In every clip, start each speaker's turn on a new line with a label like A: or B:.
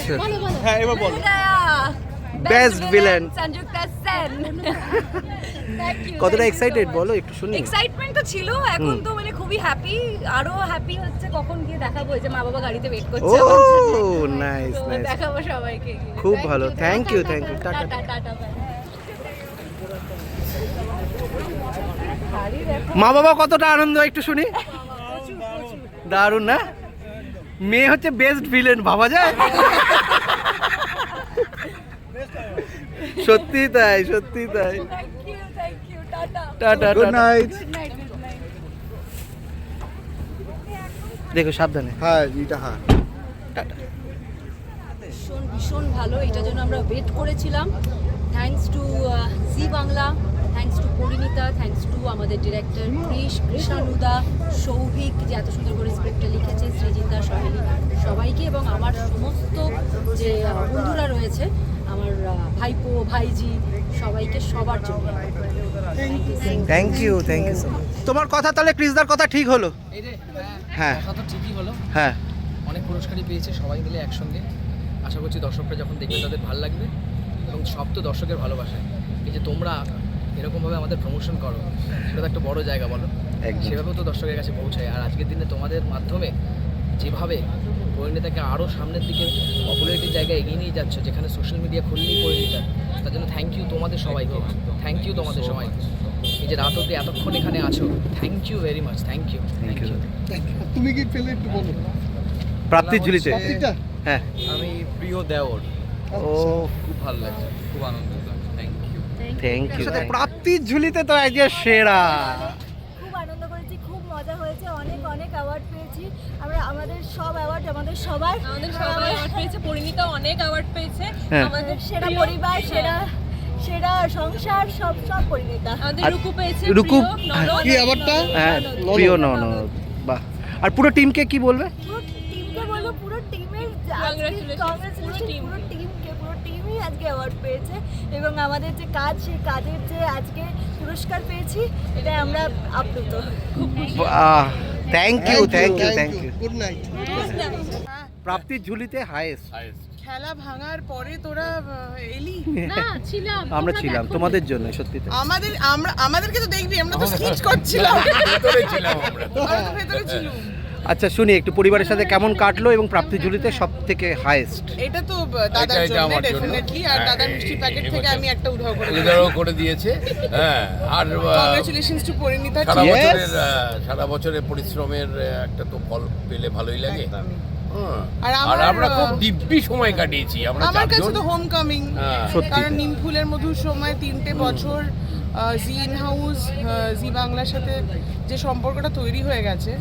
A: বলছো?
B: হ্যাঁ এবার বলো।
A: Best villain
C: Sanjukta Sen.
A: কতটা এক্সাইটেড বলো একটু শুনি।
C: এক্সাইটমেন্ট তো ছিল, এখন তো মানে খুবই হ্যাপি, আরো হ্যাপি হচ্ছে কখন গিয়ে দেখাবো, এই যে মা বাবা গাড়িতে ওয়েট
A: ও
C: করছে আমার জন্য।
A: নাইস
C: তো
A: নাইস,
C: দেখাবো সবাইকে গিয়ে।
A: খুব
C: Thank
A: ভালো,
C: you,
A: thank you
C: tata,
A: thank you, tata.
C: Tata tata bye।
A: মা বাবা কতটা আনন্দ একটু শুনি। দারুণ না? মেয়ে হচ্ছে বেস্ট ভিলেন, ভাবা যায়? সত্যি তাই, সত্যি তাই।
C: Thank you, tata.
A: Tata,
B: good night.
C: Good night, good night।
A: দেখো সাবধানে।
B: হ্যাঁ এটা হ্যাঁ।
A: টাটা।
C: ভীষণ ভীষণ ভালো, এটার জন্য আমরা ওয়েট করেছিলাম। Thanks to G Bangla, thanks to Parineeta, thanks to আমাদের ডিরেক্টর কৃষানুদা, সৌভিক যে এত সুন্দর করে স্ক্রিপ্টটা লিখেছে, সৃজিতা, সহেলি, সবাইকে, এবং আমার সমস্ত যে বন্ধুরা রয়েছে, আমার ভাইপো ভাইজি, সবাইকে, সবার জন্য
A: thank you thank you so much. তোমার কথা তাহলে ক্রিসদার কথা ঠিক হলো?
D: এই রে,
A: হ্যাঁ
D: কথা তো ঠিকই হলো।
A: হ্যাঁ,
D: অনেক পুরস্কারই পেয়েছে সবাই মিলে একসঙ্গে। আশা করছি দর্শকরা যখন দেখবে তাদের ভালো লাগবে, এবং সব তো দর্শকের ভালোবাসা। এই যে তোমরা এরকমভাবে আমাদের প্রমোশন করো, সেটা তো একটা বড় জায়গা, বলো।
A: একদম।
D: সেভাবেও তো দর্শকের কাছে পৌঁছায়। আর আজকের দিনে তোমাদের মাধ্যমে যেভাবে পরিণীতাকে আরও সামনের দিকে পপুলারিটির জায়গায় এগিয়ে নিয়ে যাচ্ছ, যেখানে সোশ্যাল মিডিয়া খুললেই পরিণীতা, তার জন্য থ্যাংক ইউ তোমাদের সবাইকে, থ্যাংক ইউ তোমাদের সবাইকে। এই যে রাত অব্দি এতক্ষণ এখানে আছো, thank you very much, thank you, thank you.
B: তুমি কি পেলে একটু বলো।
A: প্রাপ্তির ঝুলিতে।
B: প্রাপ্তিটা?
A: হ্যাঁ।
E: আমি প্রিয় দেওর,
A: ও
E: খুব ভালো লাগছে, খুব আনন্দ লাগছে, থ্যাংক ইউ।
A: Thank you. প্রাপ্তির ঝুলিতে তো আজকে সেরা।
F: খুব আনন্দ করেছি, খুব মজা হয়েছে, অনেক অনেক অ্যাওয়ার্ড পেয়েছি আমরা, আমাদের সব অ্যাওয়ার্ড আমাদের সবার,
C: আমাদের সবাই অ্যাওয়ার্ড পেয়েছে, পরিণীতা অনেক অ্যাওয়ার্ড পেয়েছে,
A: হ্যাঁ।
F: আমাদের সেরা পরিবার, সেরা সেরা সংসার, সব সব পরিণীতা।
C: আমাদের
A: আর
C: রুকু পেয়েছে,
A: রুকু,
C: প্রিয়, ননদ,
B: কি অ্যাওয়ার্ডটা?
A: হ্যাঁ
F: ননদ।
A: প্রিয় ননদ, বাহ। আর পুরো টিমকে কি বলবে?
F: পুরো টিমকে বলবো, পুরো টিমের
C: Congratulations, পুরো team।
F: পুরো টিমকে, পুরো টিমই আজকে অ্যাওয়ার্ড পেয়েছে, এবং আমাদের যে কাজ, সেই কাজের যে আজকে পুরস্কার পেয়েছি, এটা আমরা আপ্লুত।
A: বাহ, thank you thank you thank you.
B: Good night.
A: প্রাপ্তির ঝুলিতে হাইয়েস্ট
G: খেলা ভাঙার পরে তোরা এলি?
C: না ছিলাম,
A: আমরা
C: তোমরা
A: ছিলাম
C: দেখো।
A: তোমাদের জন্য, সত্যি তাই।
G: আমাদেরকে তো দেখবি, আমরা তো স্কিচ করছিলাম,
E: ভেতরে ছিলাম আমরা।
G: আমরা তো ভেতরে ছিলাম।
A: আচ্ছা শুনি একটু পরিবারের সাথে কেমন কাটলো, এবং প্রাপ্তির ঝুলিতে সব থেকে হাইয়েস্ট।
G: এটা তো দাদার
E: এটা
G: জন্য
E: আমার জন্য।
G: ডেফিনেটলি, আর
E: হ্যাঁ,
G: দাদার মিষ্টি প্যাকেট থেকে আমি একটা উধাও করে দিলাম।
E: উদারও করে দিয়েছে, হ্যাঁ। আর
G: কংগ্রাচুলেশনস টু পরিণীতা।
A: Yes.
E: সারা বছরের পরিশ্রমের একটা তো ফল পেলে ভালোই লাগে। হ্যাঁ।
G: আর
E: আর আমরা খুব দিব্যি সময় কাটিয়েছি আমরা
G: আমার কাছে
E: চারজন।
G: তো হোম কামিং,
E: হ্যাঁ।
A: সত্যি
G: কারণ
A: তাই।
G: নিমফুলের মধুর সময় 3টে বছর জি ইন হাউস, জি বাংলার সাথে যে সম্পর্কটা তৈরি হয়ে গেছে,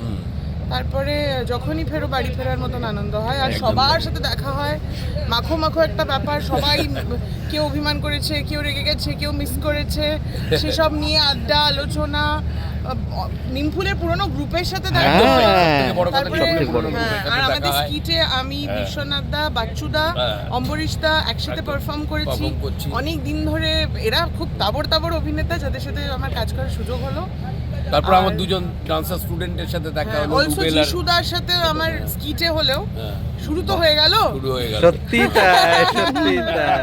G: তারপরে যখনই বাড়ি ফেরার মতন আনন্দ হয়, আর সবার সাথে দেখা হয়, মাখো মাখো একটা ব্যাপার, সবাই কেউ অভিমান করেছে, কেউ রেগে গেছে, কেউ মিস করেছে, সেসব নিয়ে আড্ডা আলোচনা, নিমফুলের পুরনো গ্রুপের সাথে দেখা হয়।
A: হ্যাঁ,
E: বড় কথা
G: তারপরে
A: সবথেকে বড়
E: কথা।
G: হ্যাঁ, আর আমাদের স্কিটে আমি,
E: হ্যাঁ।
G: বিশ্বনাথদা, বাচ্চুদা,
E: হ্যাঁ।
G: অম্বরীশদা একসাথে
E: একদম
G: পারফর্ম করেছি
E: perform করছি।
G: অনেক দিন ধরে। এরা খুব তাবড় অভিনেতা, যাদের সাথে আমার কাজ করার সুযোগ হলো।
E: তারপর আমার
G: আর-
E: দুজন ডান্সার স্টুডেন্টের সাথে দেখা হলো,
G: অলসো
E: রুবেল আর-
G: যিশুদার সাথে আমার স্কিটে হলেও
E: হ্যাঁ,
G: শুরু তো হয়ে গেল।
E: শুরু হয়ে গেল।
A: সত্যি তাই, সত্যি তাই।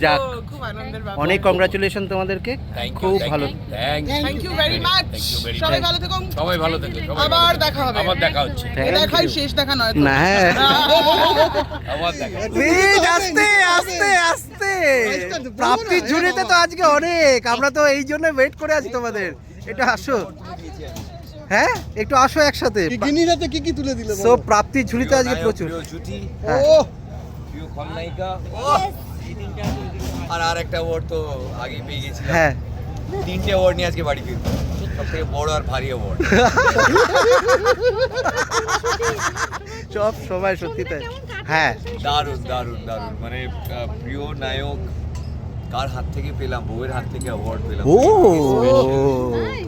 A: যাক,
G: তো খুব আনন্দের ব্যাপার।
A: অনেক কংগ্রাচুলেশন তোমাদেরকে,
E: Thank you,
A: খুব
E: thank
A: ভালো।
E: you, thank you,
G: thank you very much.
E: thank you very
G: সবাই
E: much.
G: ভালো থেকো।
E: সবাই ভালো থেকো, সবাই
G: আবার
E: ভালো থেকো।
G: দেখা হবে।
E: আবার দেখা হচ্ছে,
A: Thank
G: দেখাই
A: you.
G: শেষ দেখা নয় তো।
A: না হ্যাঁ,
E: আবার দেখা হচ্ছে।
A: প্লিজ আস্তে আস্তে আস্তে। প্রাপ্তির ঝুলিতে তো আজকে অনেক, আমরা তো এই জন্য ওয়েট করে আছি তোমাদের। এটা আসো, হ্যাঁ একটু আসো একসাথে।
B: গিনিরাতে কি কি তুলে দিলে
A: সো
B: বলো।
A: প্রাপ্তির ঝুলিতে আজকে
E: প্রিয়
A: প্রচুর।
E: প্রিয় জুটি,
A: হ্যাঁ।
B: ও
E: প্রিয় খলনায়িকা, আর একটা অ্যাওয়ার্ড তো আগেই পেয়ে গেছি।
A: হ্যাঁ
E: 3টে অ্যাওয়ার্ড নিয়ে আজকে বাড়ি ফিরবো, সব থেকে বড় আর ভারী অ্যাওয়ার্ড।
A: সব সময় সত্যি তাই। হ্যাঁ
E: দারুণ দারুণ দারুণ, মানে প্রিয় নায়ক কার হাত থেকে পেলাম, বউয়ের হাত থেকে অ্যাওয়ার্ড পেলাম।
A: ও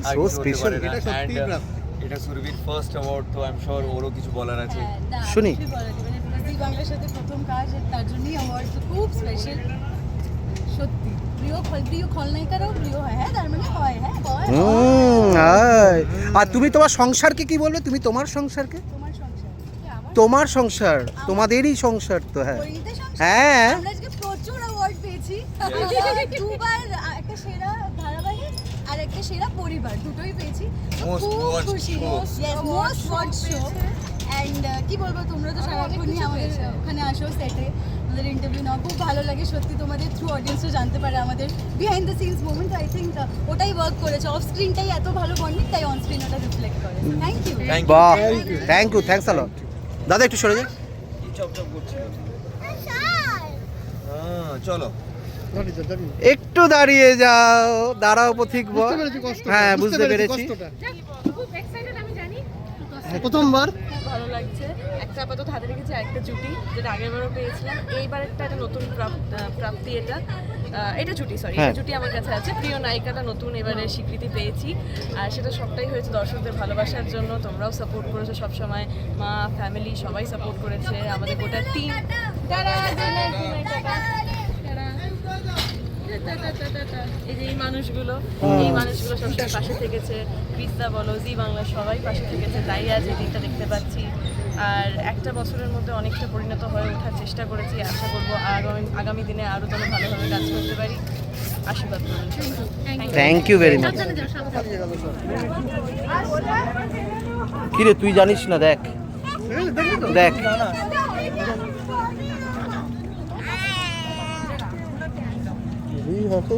E: আর
A: সো
E: কিছু হতে
A: স্পেশাল।
E: পারে না।
B: এটা সত্যিই
E: And,
B: প্রাপ্তি।
E: এটা সুরভির ফার্স্ট অ্যাওয়ার্ড, তো আই এম শিওর ওরও কিছু বলার আছে।
A: শুনি।
C: জি বাংলার সাথে প্রথম কাজ, তার জন্যই অ্যাওয়ার্ড খুব স্পেশাল। সত্যি প্রিয় খলনায়িকারও প্রিয় হয়, হ্যাঁ তার মানে হয়, হ্যাঁ হয়।
A: হায়। আর তুমি তোমার সংসারকে কি বলবে? তুমি তোমার সংসারকে?
C: তোমার সংসার কি আমার
A: তোমার সংসার, তোমাদেরই সংসার তো। হ্যাঁ
F: পরিণীতা সংসার।
A: হ্যাঁ
F: আমরা আজকে প্রচুর অ্যাওয়ার্ড পেয়েছি। দুবার একটা সেরা ধারাবাহিক আর একটা সেরা পরিবার দুটোই পেয়েছি। তো
E: Most
F: খুব
E: watched
F: খুশি।
E: show.
F: Yes, most watched show. And কি বলবো, তোমরা তো সারাক্ষণই আমাদের ওখানে আসো সেটে, আমাদের ইন্টারভিউ নাও, খুব ভালো লাগে সত্যি। তোমাদের থ্রু অডিয়েন্সও জানতে পারে আমাদের behind the scenes moment. I think ওটাই ওয়ার্ক করেছে। অফ স্ক্রিনটাই এত ভালো বন্ডিং, তাই অন স্ক্রিন ওটা রিফ্লেক্ট করে। Thank you.
A: বাহ, thank you, thanks a lot. দাদা একটু সরে যাও।
E: কি চপচপ করছিল? চলো
B: দাঁড়িয়ে যা, দাঁড়িয়ে যা।
A: একটু দাঁড়িয়ে যাও, দাঁড়াও পথিক বল।
B: বুঝতে পেরেছি কষ্টটা,
A: হ্যাঁ বুঝতে পেরেছি।
B: কষ্টটা। প্রথমবার
H: ভালো লাগছে। একটা আপাতত হাতে রেখেছি, একটা জুটি যেটা আগেরবারও পেয়েছিলাম, এইবারেরটা একটা নতুন প্রাপ্তি। এটা জুটি, সরি,
A: হ্যাঁ।
H: এটা জুটি আমার কাছে আছে। প্রিয় নায়িকাটা নতুন এবারে স্বীকৃতি পেয়েছি, আর সেটা সবটাই হয়েছে দর্শকদের ভালোবাসার জন্য। তোমরাও সাপোর্ট করেছো সবসময়, মা, ফ্যামিলি সবাই সাপোর্ট করেছে, আমাদের গোটা টিম। এই যে এই মানুষগুলো সবসময় পাশে থেকেছে, পিস্তা বলো, জি বাংলা সবাই পাশে থেকেছে, তাই আজ এই দিনটা দেখতে পাচ্ছি। আর একটা বছরের মধ্যে অনেকটা পরিণত হয়ে ওঠার চেষ্টা করেছি। আশা করবো আগামী দিনে আরও যেন ভালোভাবে কাজ করতে পারি। আশীর্বাদ করুন।
A: Thank you very much. কিরে তুই জানিস না? দেখ দেখ,
B: এই হতো